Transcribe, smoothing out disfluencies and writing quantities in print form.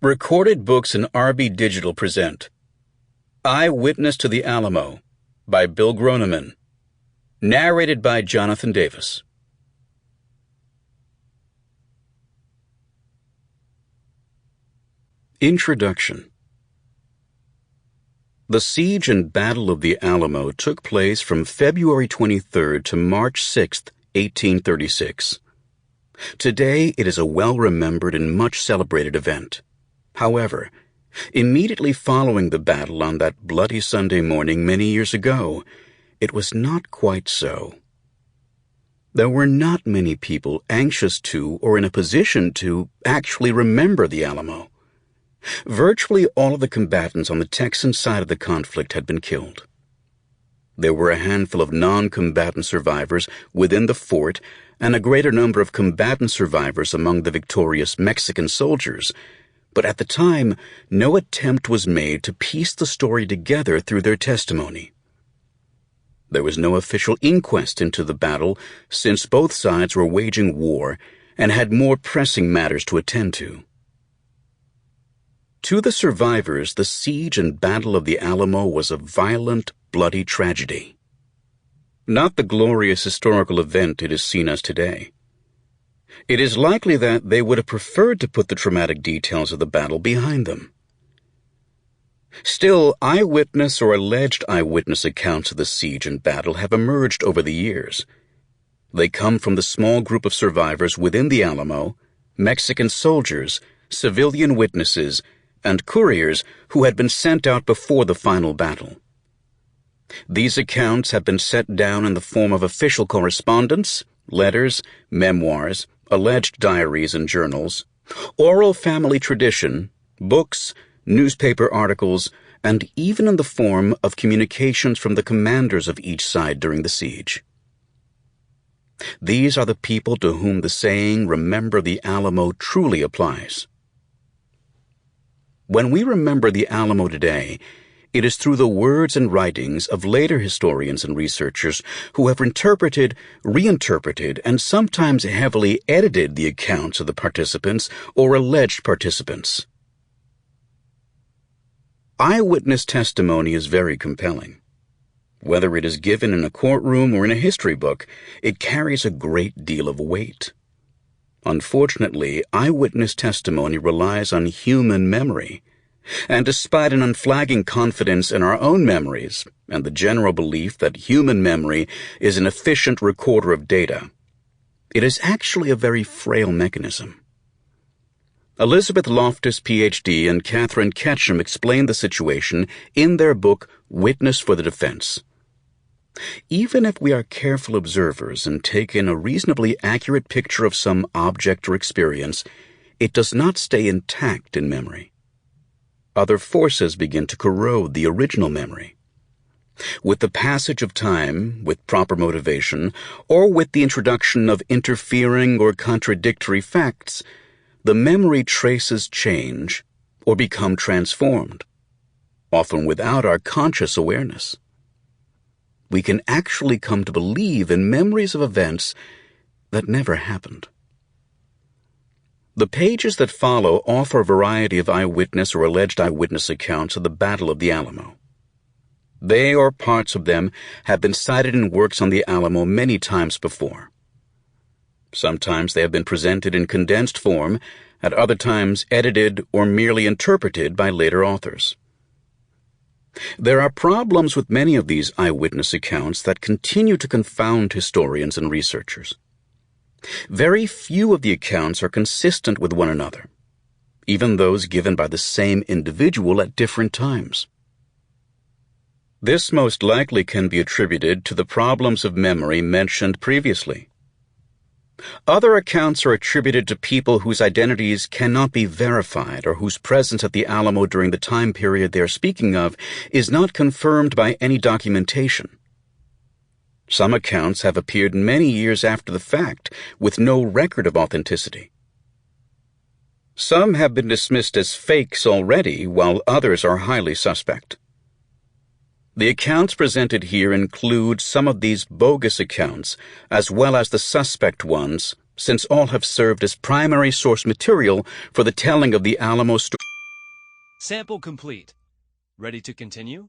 Recorded Books and RB Digital present Eyewitness to the Alamo by Bill Groneman. Narrated by Jonathan Davis. Introduction. The siege and Battle of the Alamo took place from February 23rd to March 6th, 1836. Today it is a well-remembered and much celebrated event. However, immediately following the battle on that bloody Sunday morning many years ago, it was not quite so. There were not many people anxious to or in a position to actually remember the Alamo. Virtually all of the combatants on the Texan side of the conflict had been killed. There were a handful of non-combatant survivors within the fort and a greater number of combatant survivors among the victorious Mexican soldiers, but at the time, no attempt was made to piece the story together through their testimony. There was no official inquest into the battle since both sides were waging war and had more pressing matters to attend to. To the survivors, the siege and Battle of the Alamo was a violent, bloody tragedy. Not the glorious historical event it is seen as today. It is likely that they would have preferred to put the traumatic details of the battle behind them. Still, eyewitness or alleged eyewitness accounts of the siege and battle have emerged over the years. They come from the small group of survivors within the Alamo, Mexican soldiers, civilian witnesses, and couriers who had been sent out before the final battle. These accounts have been set down in the form of official correspondence, letters, memoirs, alleged diaries and journals, oral family tradition, books, newspaper articles, and even in the form of communications from the commanders of each side during the siege. These are the people to whom the saying, "Remember the Alamo," truly applies. When we remember the Alamo today, it is through the words and writings of later historians and researchers who have interpreted, reinterpreted, and sometimes heavily edited the accounts of the participants or alleged participants. Eyewitness testimony is very compelling. Whether it is given in a courtroom or in a history book, it carries a great deal of weight. Unfortunately, eyewitness testimony relies on human memory, and despite an unflagging confidence in our own memories and the general belief that human memory is an efficient recorder of data, it is actually a very frail mechanism. Elizabeth Loftus, Ph.D., and Catherine Ketchum explain the situation in their book Witness for the Defense. Even if we are careful observers and take in a reasonably accurate picture of some object or experience, it does not stay intact in memory. Other forces begin to corrode the original memory. With the passage of time, with proper motivation, or with the introduction of interfering or contradictory facts, the memory traces change or become transformed, often without our conscious awareness. We can actually come to believe in memories of events that never happened. The pages that follow offer a variety of eyewitness or alleged eyewitness accounts of the Battle of the Alamo. They or parts of them have been cited in works on the Alamo many times before. Sometimes they have been presented in condensed form, at other times edited or merely interpreted by later authors. There are problems with many of these eyewitness accounts that continue to confound historians and researchers. Very few of the accounts are consistent with one another, even those given by the same individual at different times. This most likely can be attributed to the problems of memory mentioned previously. Other accounts are attributed to people whose identities cannot be verified or whose presence at the Alamo during the time period they are speaking of is not confirmed by any documentation. Some accounts have appeared many years after the fact, with no record of authenticity. Some have been dismissed as fakes already, while others are highly suspect. The accounts presented here include some of these bogus accounts, as well as the suspect ones, since all have served as primary source material for the telling of the Alamo story. Sample complete. Ready to continue?